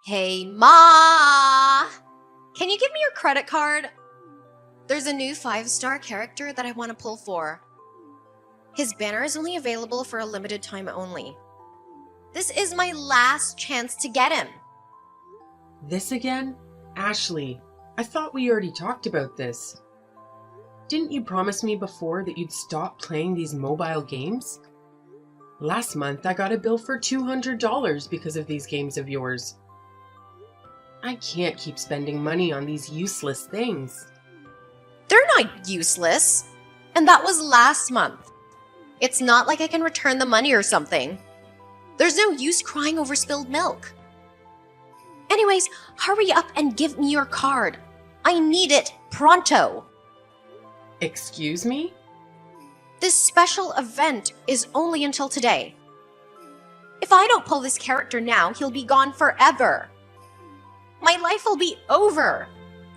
Hey, Ma! Can you give me your credit card? There's a new 5-star character that I want to pull for. His banner is only available for a limited time only. This is my last chance to get him. This again? Ashley, I thought we already talked about this. Didn't you promise me before that you'd stop playing these mobile games? Last month I got a bill for $200 because of these games of yours. I can't keep spending money on these useless things. They're not useless. And that was last month. It's not like I can return the money or something. There's no use crying over spilled milk. Anyways, hurry up and give me your card. I need it pronto. Excuse me? This special event is only until today. If I don't pull this character now, he'll be gone forever. My life will be over.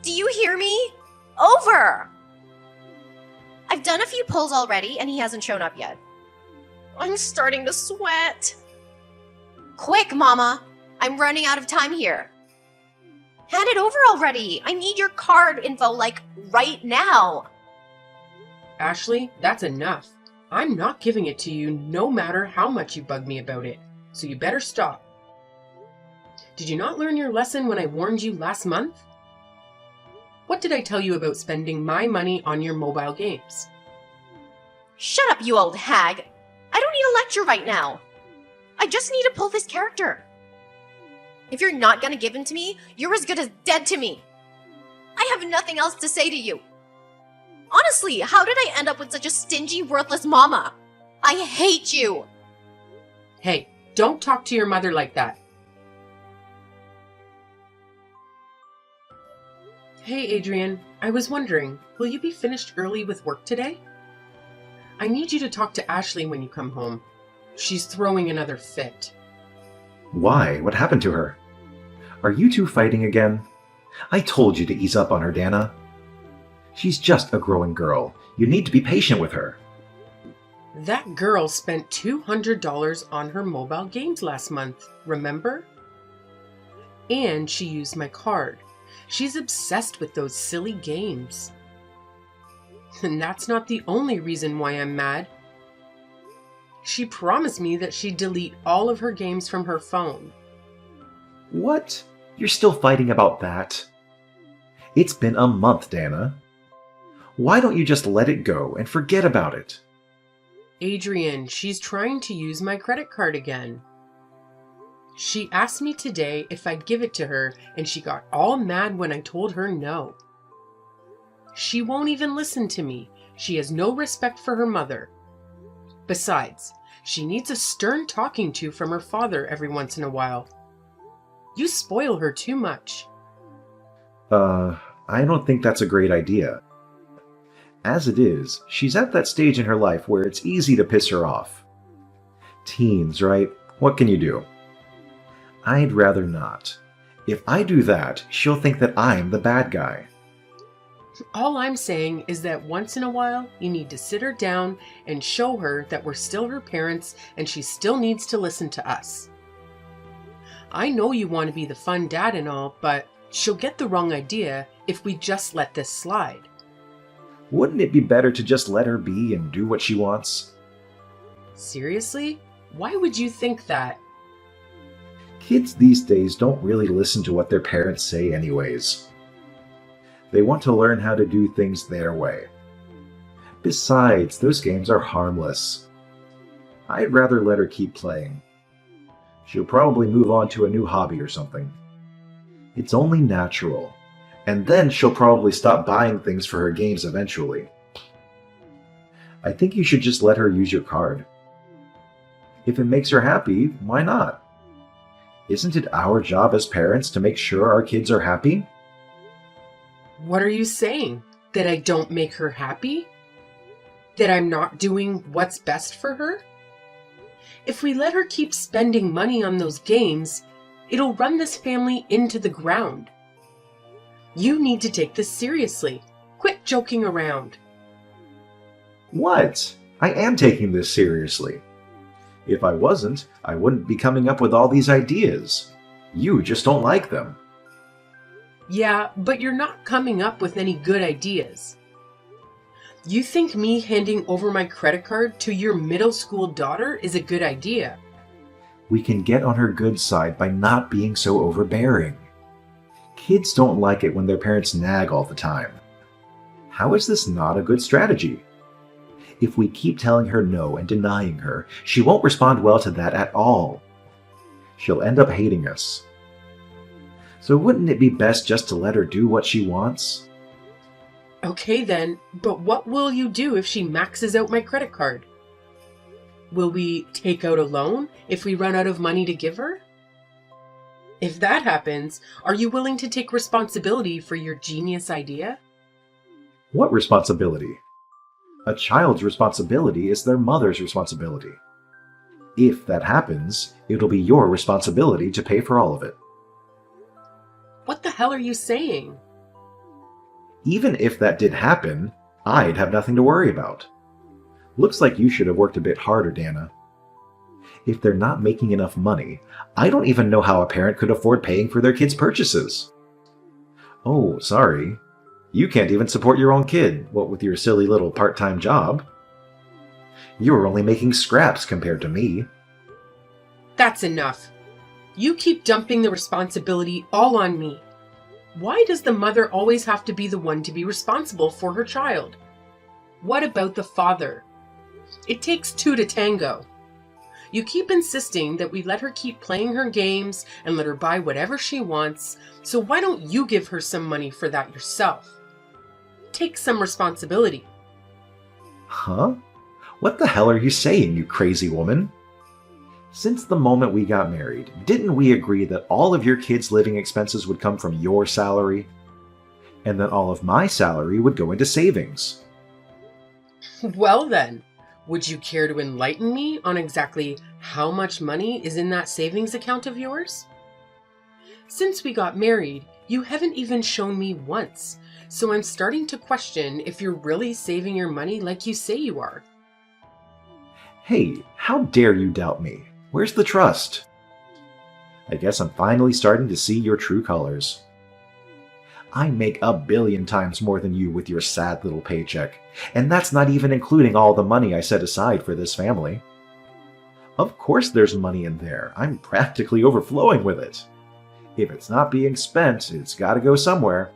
Do you hear me? Over! I've done a few pulls already and he hasn't shown up yet. I'm starting to sweat. Quick, Mama! I'm running out of time here. Hand it over already. I need your card info, like, right now. Ashley, that's enough. I'm not giving it to you no matter how much you bug me about it, so you better stop. Did you not learn your lesson when I warned you last month? What did I tell you about spending my money on your mobile games? Shut up, you old hag. I don't need a lecture right now. I just need to pull this character. If you're not gonna give him to me, you're as good as dead to me. I have nothing else to say to you. Honestly, how did I end up with such a stingy, worthless mama? I hate you. Hey, don't talk to your mother like that. Hey, Adrian, I was wondering, will you be finished early with work today? I need you to talk to Ashley when you come home. She's throwing another fit. Why? What happened to her? Are you two fighting again? I told you to ease up on her, Dana. She's just a growing girl. You need to be patient with her. That girl spent $200 on her mobile games last month, remember? And she used my card. She's obsessed with those silly games. And that's not the only reason why I'm mad. She promised me that she'd delete all of her games from her phone. What? You're still fighting about that? It's been a month, Dana. Why don't you just let it go and forget about it? Adrian, she's trying to use my credit card again. She asked me today if I'd give it to her, and she got all mad when I told her no. She won't even listen to me. She has no respect for her mother. Besides, she needs a stern talking to from her father every once in a while. You spoil her too much. I don't think that's a great idea. As it is, she's at that stage in her life where it's easy to piss her off. Teens, right? What can you do? I'd rather not. If I do that, she'll think that I'm the bad guy. All I'm saying is that once in a while, you need to sit her down and show her that we're still her parents and she still needs to listen to us. I know you want to be the fun dad and all, but she'll get the wrong idea if we just let this slide. Wouldn't it be better to just let her be and do what she wants? Seriously? Why would you think that? Kids these days don't really listen to what their parents say anyways. They want to learn how to do things their way. Besides, those games are harmless. I'd rather let her keep playing. She'll probably move on to a new hobby or something. It's only natural. And then she'll probably stop buying things for her games eventually. I think you should just let her use your card. If it makes her happy, why not? Isn't it our job as parents to make sure our kids are happy? What are you saying? That I don't make her happy? That I'm not doing what's best for her? If we let her keep spending money on those games, it'll run this family into the ground. You need to take this seriously. Quit joking around. What? I am taking this seriously. If I wasn't, I wouldn't be coming up with all these ideas. You just don't like them. Yeah, but you're not coming up with any good ideas. You think me handing over my credit card to your middle school daughter is a good idea? We can get on her good side by not being so overbearing. Kids don't like it when their parents nag all the time. How is this not a good strategy? If we keep telling her no and denying her, she won't respond well to that at all. She'll end up hating us. So wouldn't it be best just to let her do what she wants? Okay then, but what will you do if she maxes out my credit card? Will we take out a loan if we run out of money to give her? If that happens, are you willing to take responsibility for your genius idea? What responsibility? A child's responsibility is their mother's responsibility. If that happens, it'll be your responsibility to pay for all of it. What the hell are you saying? Even if that did happen, I'd have nothing to worry about. Looks like you should have worked a bit harder, Dana. If they're not making enough money, I don't even know how a parent could afford paying for their kids' purchases. Oh, sorry. You can't even support your own kid, what with your silly little part-time job. You're only making scraps compared to me. That's enough. You keep dumping the responsibility all on me. Why does the mother always have to be the one to be responsible for her child? What about the father? It takes two to tango. You keep insisting that we let her keep playing her games and let her buy whatever she wants, so why don't you give her some money for that yourself? Take some responsibility. Huh? What the hell are you saying, you crazy woman? Since the moment we got married, didn't we agree that all of your kids' living expenses would come from your salary? And that all of my salary would go into savings? Well then, would you care to enlighten me on exactly how much money is in that savings account of yours? Since we got married, you haven't even shown me once, so I'm starting to question if you're really saving your money like you say you are. Hey, how dare you doubt me? Where's the trust? I guess I'm finally starting to see your true colors. I make 1 billion times more than you with your sad little paycheck, and that's not even including all the money I set aside for this family. Of course there's money in there. I'm practically overflowing with it. If it's not being spent, it's gotta go somewhere.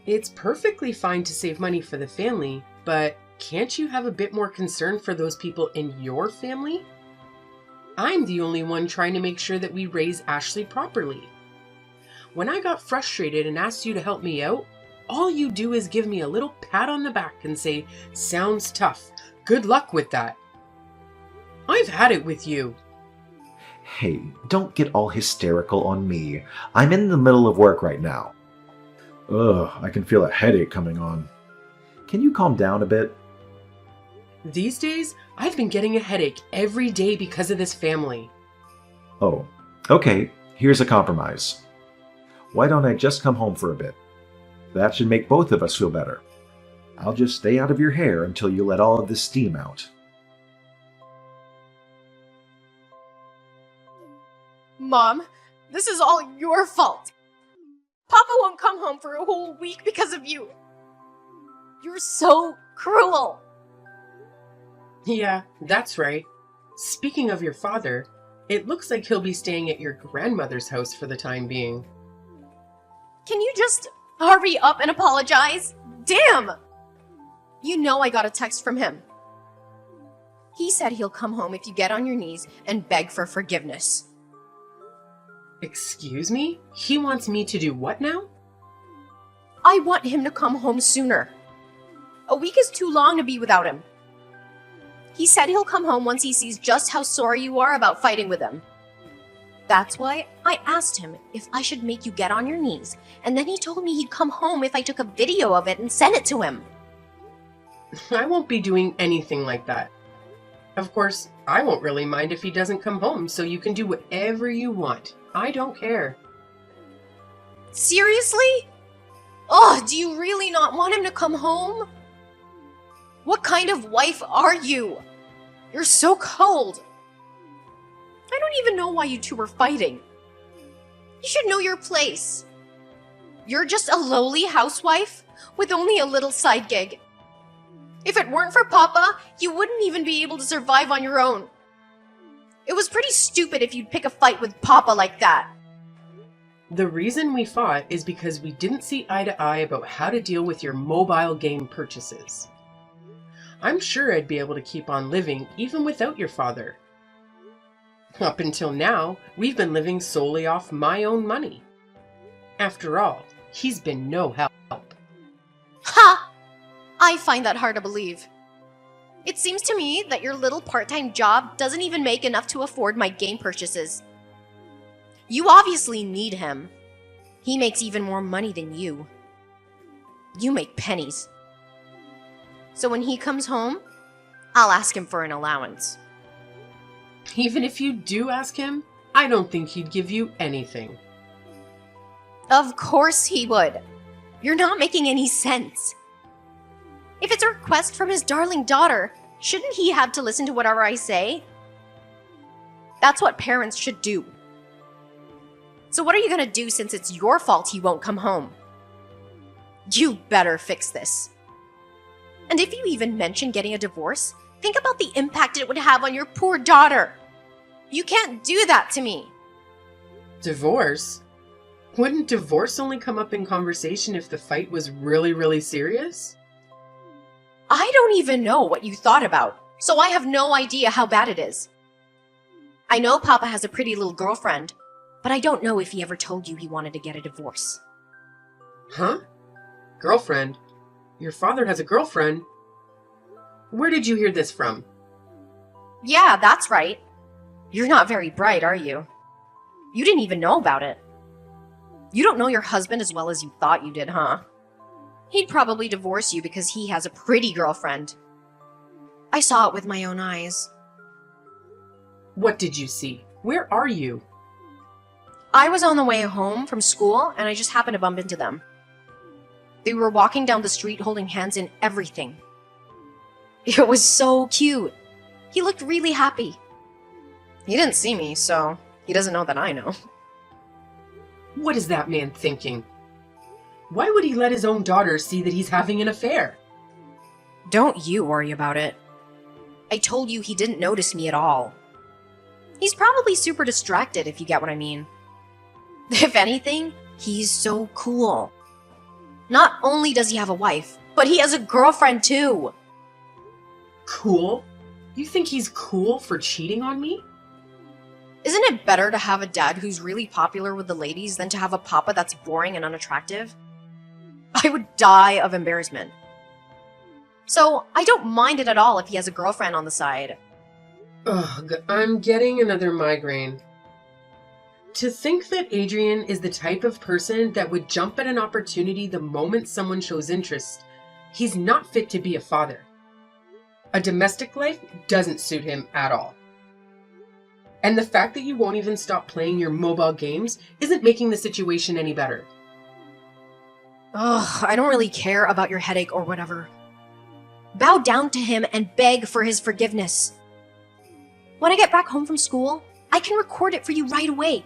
It's perfectly fine to save money for the family, but can't you have a bit more concern for those people in your family? I'm the only one trying to make sure that we raise Ashley properly. When I got frustrated and asked you to help me out, all you do is give me a little pat on the back and say, "Sounds tough. Good luck with that." I've had it with you. Hey, don't get all hysterical on me. I'm in the middle of work right now. Ugh, I can feel a headache coming on. Can you calm down a bit? These days, I've been getting a headache every day because of this family. Oh, okay, here's a compromise. Why don't I just come home for a bit? That should make both of us feel better. I'll just stay out of your hair until you let all of this steam out. Mom, this is all your fault. Papa won't come home for a whole week because of you. You're so cruel. Yeah, that's right. Speaking of your father, it looks like he'll be staying at your grandmother's house for the time being. Can you just hurry up and apologize? Damn! You know I got a text from him. He said he'll come home if you get on your knees and beg for forgiveness. Excuse me? He wants me to do what now? I want him to come home sooner. A week is too long to be without him. He said he'll come home once he sees just how sorry you are about fighting with him. That's why I asked him if I should make you get on your knees, and then he told me he'd come home if I took a video of it and sent it to him. I won't be doing anything like that. Of course, I won't really mind if he doesn't come home, so you can do whatever you want. I don't care. Seriously? Oh, do you really not want him to come home? What kind of wife are you? You're so cold. I don't even know why you two were fighting. You should know your place. You're just a lowly housewife with only a little side gig. If it weren't for Papa, you wouldn't even be able to survive on your own. It was pretty stupid if you'd pick a fight with Papa like that. The reason we fought is because we didn't see eye to eye about how to deal with your mobile game purchases. I'm sure I'd be able to keep on living even without your father. Up until now, we've been living solely off my own money. After all, he's been no help. Ha! I find that hard to believe. It seems to me that your little part-time job doesn't even make enough to afford my game purchases. You obviously need him. He makes even more money than you. You make pennies. So when he comes home, I'll ask him for an allowance. Even if you do ask him, I don't think he'd give you anything. Of course he would. You're not making any sense. If it's a request from his darling daughter, shouldn't he have to listen to whatever I say? That's what parents should do. So what are you gonna do since it's your fault he won't come home? You better fix this. And if you even mention getting a divorce, think about the impact it would have on your poor daughter. You can't do that to me. Divorce? Wouldn't divorce only come up in conversation if the fight was really, really serious? I don't even know what you thought about, so I have no idea how bad it is. I know Papa has a pretty little girlfriend, but I don't know if he ever told you he wanted to get a divorce. Huh? Girlfriend? Your father has a girlfriend? Where did you hear this from? Yeah, that's right. You're not very bright, are you? You didn't even know about it. You don't know your husband as well as you thought you did, huh? He'd probably divorce you because he has a pretty girlfriend. I saw it with my own eyes. What did you see? Where are you? I was on the way home from school and I just happened to bump into them. They were walking down the street holding hands and everything. It was so cute. He looked really happy. He didn't see me, so he doesn't know that I know. What is that man thinking? Why would he let his own daughter see that he's having an affair? Don't you worry about it. I told you he didn't notice me at all. He's probably super distracted, if you get what I mean. If anything, he's so cool. Not only does he have a wife, but he has a girlfriend too. Cool? You think he's cool for cheating on me? Isn't it better to have a dad who's really popular with the ladies than to have a papa that's boring and unattractive? I would die of embarrassment. So I don't mind it at all if he has a girlfriend on the side. Ugh, I'm getting another migraine. To think that Adrian is the type of person that would jump at an opportunity the moment someone shows interest, he's not fit to be a father. A domestic life doesn't suit him at all. And the fact that you won't even stop playing your mobile games isn't making the situation any better. Ugh, I don't really care about your headache or whatever. Bow down to him and beg for his forgiveness. When I get back home from school, I can record it for you right away.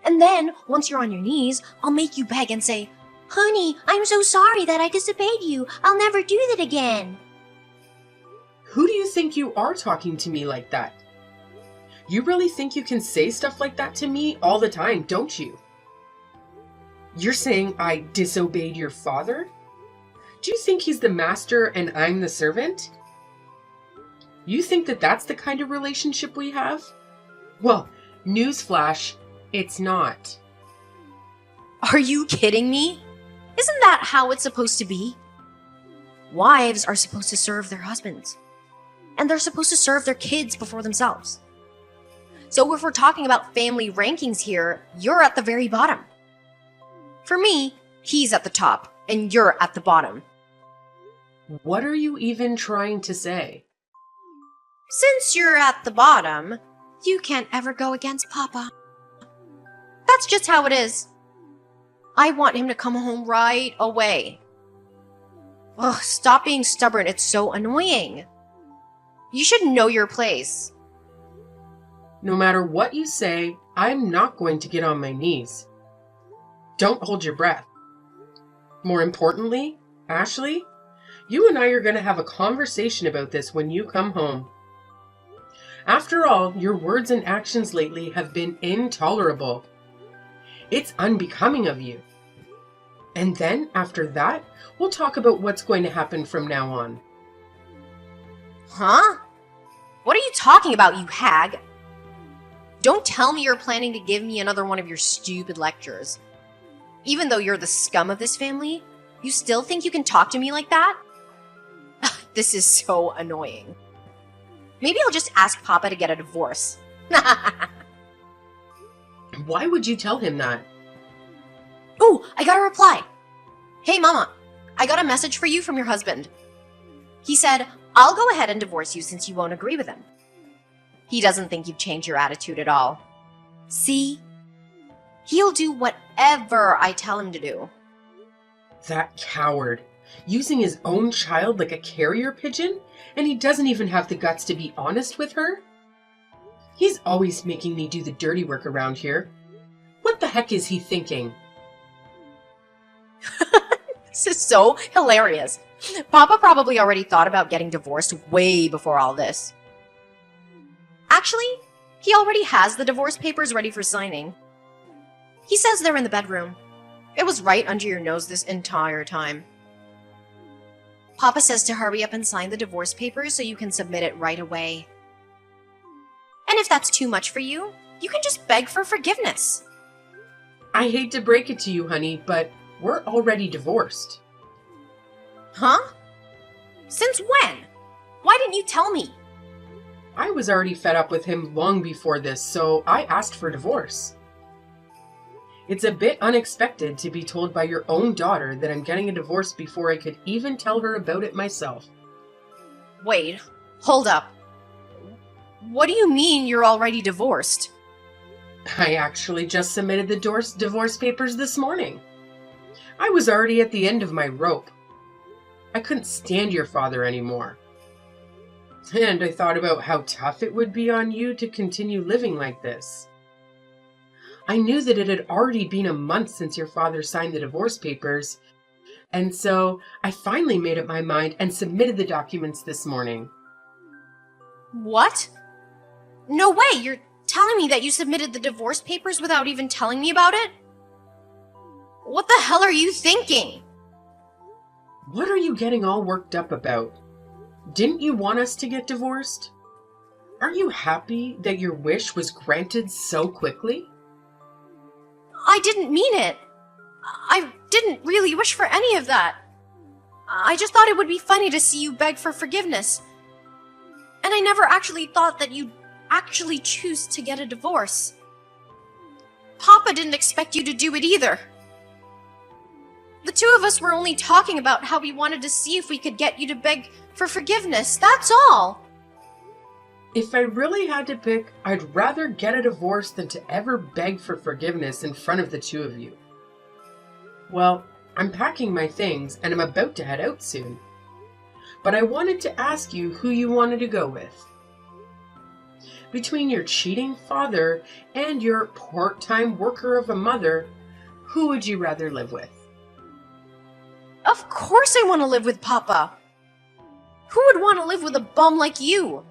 And then, once you're on your knees, I'll make you beg and say, "Honey, I'm so sorry that I disobeyed you. I'll never do that again." Who do you think you are talking to me like that? You really think you can say stuff like that to me all the time, don't you? You're saying I disobeyed your father? Do you think he's the master and I'm the servant? You think that that's the kind of relationship we have? Well, newsflash, it's not. Are you kidding me? Isn't that how it's supposed to be? Wives are supposed to serve their husbands. And they're supposed to serve their kids before themselves. So if we're talking about family rankings here, you're at the very bottom. For me, he's at the top, and you're at the bottom. What are you even trying to say? Since you're at the bottom, you can't ever go against Papa. That's just how it is. I want him to come home right away. Ugh, stop being stubborn, it's so annoying. You should know your place. No matter what you say, I'm not going to get on my knees. Don't hold your breath. More importantly, Ashley, you and I are going to have a conversation about this when you come home. After all, your words and actions lately have been intolerable. It's unbecoming of you. And then, after that, we'll talk about what's going to happen from now on. Huh? What are you talking about, you hag? Don't tell me you're planning to give me another one of your stupid lectures. Even though you're the scum of this family, you still think you can talk to me like that? This is so annoying. Maybe I'll just ask Papa to get a divorce. Why would you tell him that? Ooh, I got a reply. Hey, Mama, I got a message for you from your husband. He said, I'll go ahead and divorce you since you won't agree with him. He doesn't think you've changed your attitude at all. See? He'll do whatever I tell him to do. That coward. Using his own child like a carrier pigeon, and he doesn't even have the guts to be honest with her? He's always making me do the dirty work around here. What the heck is he thinking? This is so hilarious. Papa probably already thought about getting divorced way before all this. Actually, he already has the divorce papers ready for signing. He says they're in the bedroom. It was right under your nose this entire time. Papa says to hurry up and sign the divorce papers so you can submit it right away. And if that's too much for you, you can just beg for forgiveness. I hate to break it to you, honey, but we're already divorced. Huh? Since when? Why didn't you tell me? I was already fed up with him long before this, so I asked for divorce. It's a bit unexpected to be told by your own daughter that I'm getting a divorce before I could even tell her about it myself. Wait, hold up. What do you mean you're already divorced? I actually just submitted the divorce papers this morning. I was already at the end of my rope. I couldn't stand your father anymore. And I thought about how tough it would be on you to continue living like this. I knew that it had already been a month since your father signed the divorce papers, and so I finally made up my mind and submitted the documents this morning. What? No way, you're telling me that you submitted the divorce papers without even telling me about it? What the hell are you thinking? What are you getting all worked up about? Didn't you want us to get divorced? Aren't you happy that your wish was granted so quickly? I didn't mean it. I didn't really wish for any of that. I just thought it would be funny to see you beg for forgiveness. And I never actually thought that you'd actually choose to get a divorce. Papa didn't expect you to do it either. The two of us were only talking about how we wanted to see if we could get you to beg for forgiveness, that's all. If I really had to pick, I'd rather get a divorce than to ever beg for forgiveness in front of the two of you. Well, I'm packing my things and I'm about to head out soon. But I wanted to ask you who you wanted to go with. Between your cheating father and your part-time worker of a mother, who would you rather live with? Of course I want to live with Papa. Who would want to live with a bum like you?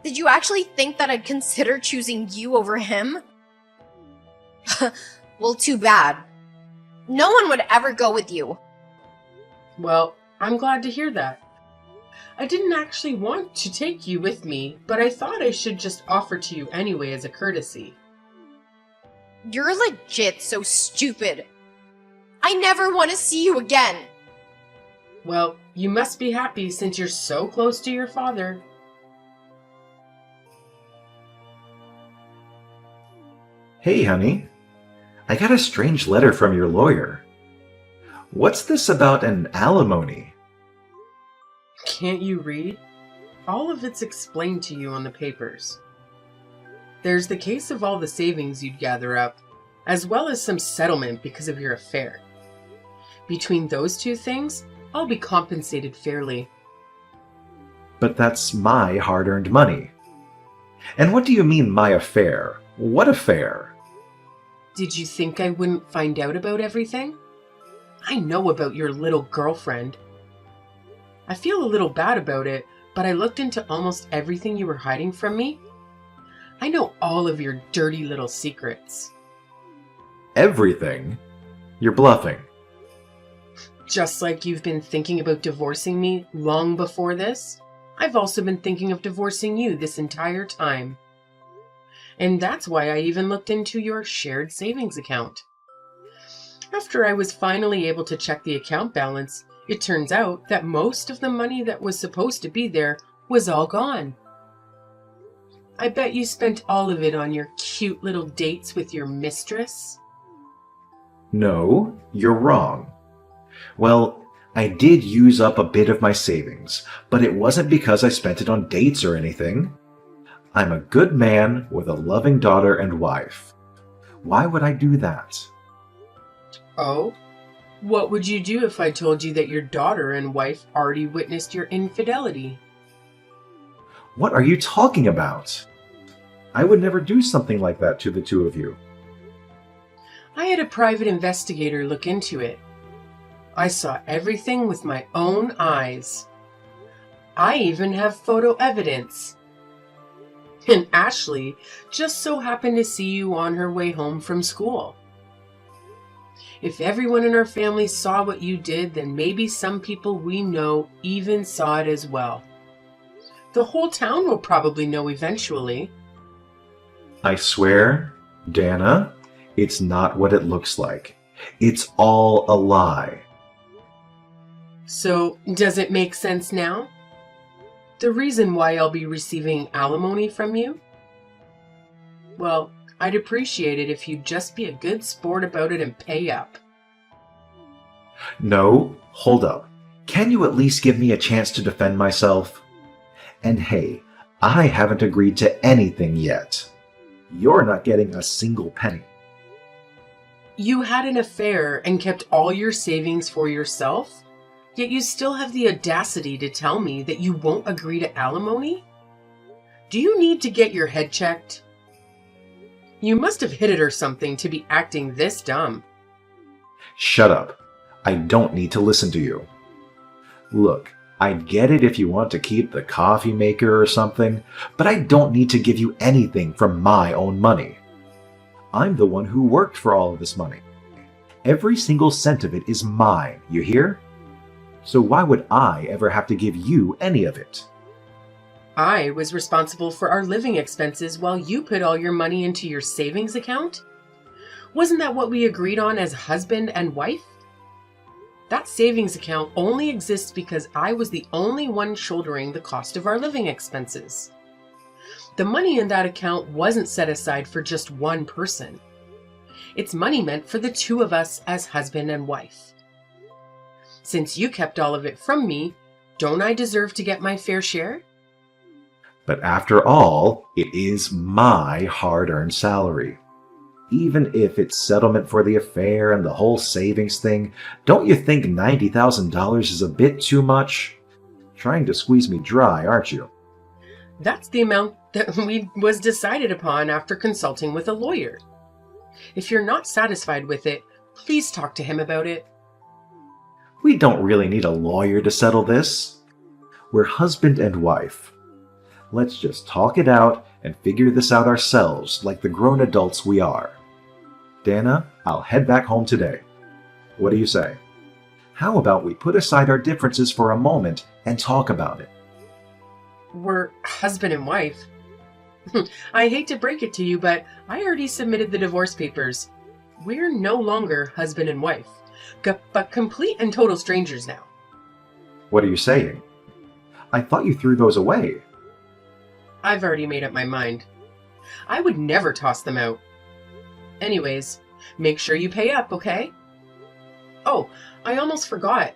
Did you actually think that I'd consider choosing you over him? Well, too bad. No one would ever go with you. Well, I'm glad to hear that. I didn't actually want to take you with me, but I thought I should just offer to you anyway as a courtesy. You're legit so stupid. I never want to see you again. Well, you must be happy since you're so close to your father. Hey, honey. I got a strange letter from your lawyer. What's this about an alimony? Can't you read? All of it's explained to you on the papers. There's the case of all the savings you'd gather up, as well as some settlement because of your affair. Between those two things, I'll be compensated fairly. But that's my hard-earned money. And what do you mean, my affair? What affair? Did you think I wouldn't find out about everything? I know about your little girlfriend. I feel a little bad about it, but I looked into almost everything you were hiding from me. I know all of your dirty little secrets. Everything? You're bluffing. Just like you've been thinking about divorcing me long before this, I've also been thinking of divorcing you this entire time. And that's why I even looked into your shared savings account. After I was finally able to check the account balance, it turns out that most of the money that was supposed to be there was all gone. I bet you spent all of it on your cute little dates with your mistress. No, you're wrong. Well, I did use up a bit of my savings, but it wasn't because I spent it on dates or anything. I'm a good man with a loving daughter and wife. Why would I do that? Oh? What would you do if I told you that your daughter and wife already witnessed your infidelity? What are you talking about? I would never do something like that to the two of you. I had a private investigator look into it. I saw everything with my own eyes. I even have photo evidence. And Ashley just so happened to see you on her way home from school. If everyone in our family saw what you did, then maybe some people we know even saw it as well. The whole town will probably know eventually. I swear, Dana, it's not what it looks like. It's all a lie. So, does it make sense now? The reason why I'll be receiving alimony from you? Well, I'd appreciate it if you'd just be a good sport about it and pay up. No, hold up. Can you at least give me a chance to defend myself? And hey, I haven't agreed to anything yet. You're not getting a single penny. You had an affair and kept all your savings for yourself? Yet you still have the audacity to tell me that you won't agree to alimony? Do you need to get your head checked? You must have hit it or something to be acting this dumb. Shut up. I don't need to listen to you. Look, I'd get it if you want to keep the coffee maker or something, but I don't need to give you anything from my own money. I'm the one who worked for all of this money. Every single cent of it is mine, you hear? So why would I ever have to give you any of it? I was responsible for our living expenses while you put all your money into your savings account? Wasn't that what we agreed on as husband and wife? That savings account only exists because I was the only one shouldering the cost of our living expenses. The money in that account wasn't set aside for just one person. It's money meant for the two of us as husband and wife. Since you kept all of it from me, don't I deserve to get my fair share? But after all, it is my hard-earned salary. Even if it's settlement for the affair and the whole savings thing, don't you think $90,000 is a bit too much? Trying to squeeze me dry, aren't you? That's the amount that was decided upon after consulting with a lawyer. If you're not satisfied with it, please talk to him about it. We don't really need a lawyer to settle this. We're husband and wife. Let's just talk it out and figure this out ourselves like the grown adults we are. Dana, I'll head back home today. What do you say? How about we put aside our differences for a moment and talk about it? We're husband and wife. I hate to break it to you, but I already submitted the divorce papers. We're no longer husband and wife, but complete and total strangers now. What are you saying? I thought you threw those away. I've already made up my mind. I would never toss them out. Anyways, make sure you pay up, okay? Oh, I almost forgot.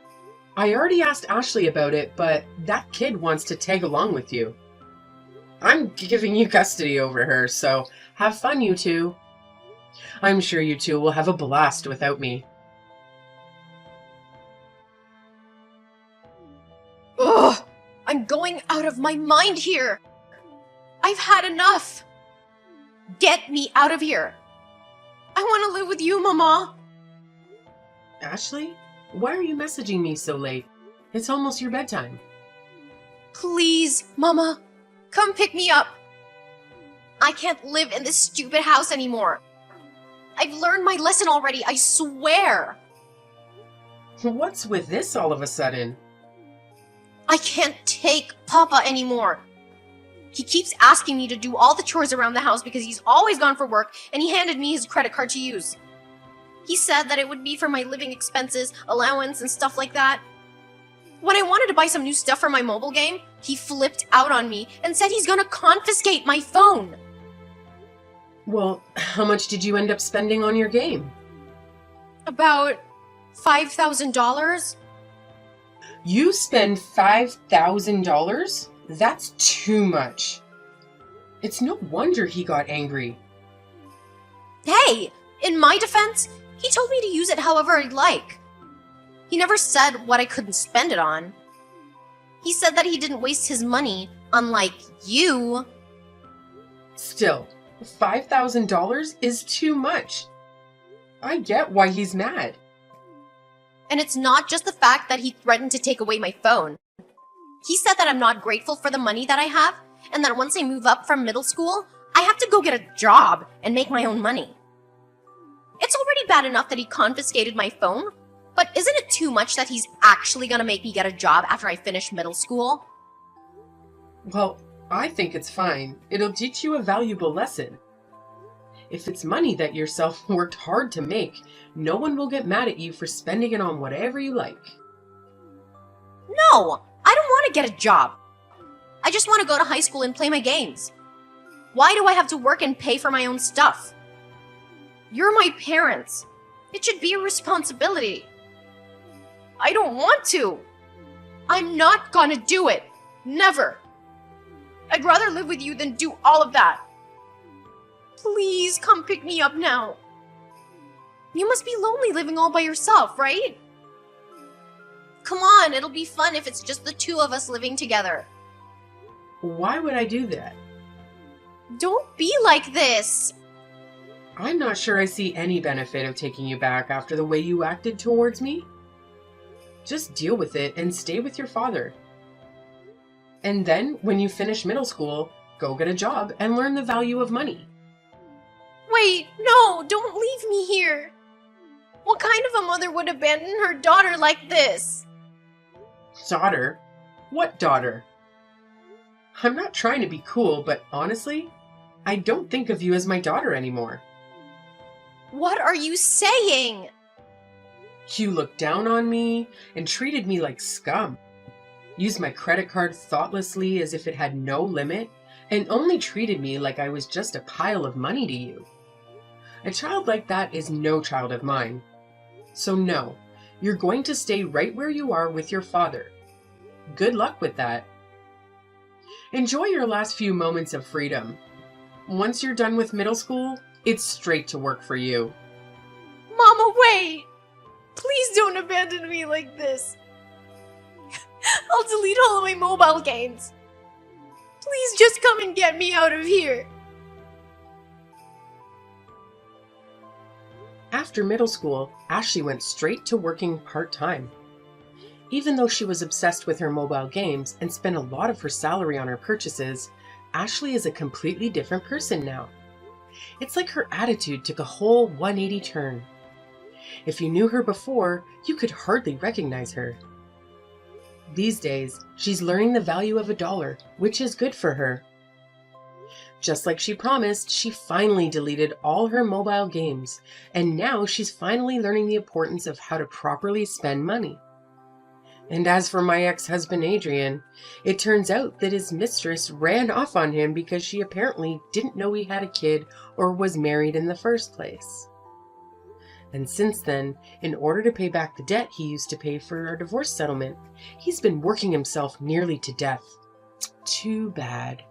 I already asked Ashley about it, but that kid wants to tag along with you. I'm giving you custody over her, so have fun, you two. I'm sure you two will have a blast without me. Ugh! I'm going out of my mind here! I've had enough. Get me out of here. I want to live with you, Mama. Ashley, why are you messaging me so late? It's almost your bedtime. Please, Mama, come pick me up. I can't live in this stupid house anymore. I've learned my lesson already, I swear. What's with this all of a sudden? I can't take Papa anymore. He keeps asking me to do all the chores around the house because he's always gone for work, and he handed me his credit card to use. He said that it would be for my living expenses, allowance, and stuff like that. When I wanted to buy some new stuff for my mobile game, he flipped out on me and said he's gonna confiscate my phone. Well, how much did you end up spending on your game? About $5,000? You spend $5,000? That's too much. It's no wonder he got angry. Hey, in my defense, he told me to use it however I'd like. He never said what I couldn't spend it on. He said that he didn't waste his money, unlike you. Still, $5,000 is too much. I get why he's mad. And it's not just the fact that he threatened to take away my phone. He said that I'm not grateful for the money that I have, and that once I move up from middle school, I have to go get a job and make my own money. It's already bad enough that he confiscated my phone, but isn't it too much that he's actually gonna make me get a job after I finish middle school? Well, I think it's fine. It'll teach you a valuable lesson. If it's money that yourself worked hard to make, no one will get mad at you for spending it on whatever you like. No, I don't want to get a job. I just want to go to high school and play my games. Why do I have to work and pay for my own stuff? You're my parents. It should be a responsibility. I don't want to. I'm not gonna do it. Never. I'd rather live with you than do all of that. Please come pick me up now. You must be lonely living all by yourself, right? Come on, it'll be fun if it's just the two of us living together. Why would I do that? Don't be like this. I'm not sure I see any benefit of taking you back after the way you acted towards me. Just deal with it and stay with your father. And then, when you finish middle school, go get a job and learn the value of money. Wait, no, don't leave me here. What kind of a mother would abandon her daughter like this? Daughter? What daughter? I'm not trying to be cool, but honestly, I don't think of you as my daughter anymore. What are you saying? You looked down on me and treated me like scum. Used my credit card thoughtlessly as if it had no limit, and only treated me like I was just a pile of money to you. A child like that is no child of mine. So no, you're going to stay right where you are with your father. Good luck with that. Enjoy your last few moments of freedom. Once you're done with middle school, it's straight to work for you. Mama, wait! Please don't abandon me like this. I'll delete all of my mobile games. Please just come and get me out of here. After middle school, Ashley went straight to working part-time. Even though she was obsessed with her mobile games and spent a lot of her salary on her purchases, Ashley is a completely different person now. It's like her attitude took a whole 180 turn. If you knew her before, you could hardly recognize her. These days, she's learning the value of $1, which is good for her. Just like she promised, she finally deleted all her mobile games, and now she's finally learning the importance of how to properly spend money. And as for my ex-husband Adrian, it turns out that his mistress ran off on him because she apparently didn't know he had a kid or was married in the first place. And since then, in order to pay back the debt he used to pay for our divorce settlement, he's been working himself nearly to death. Too bad.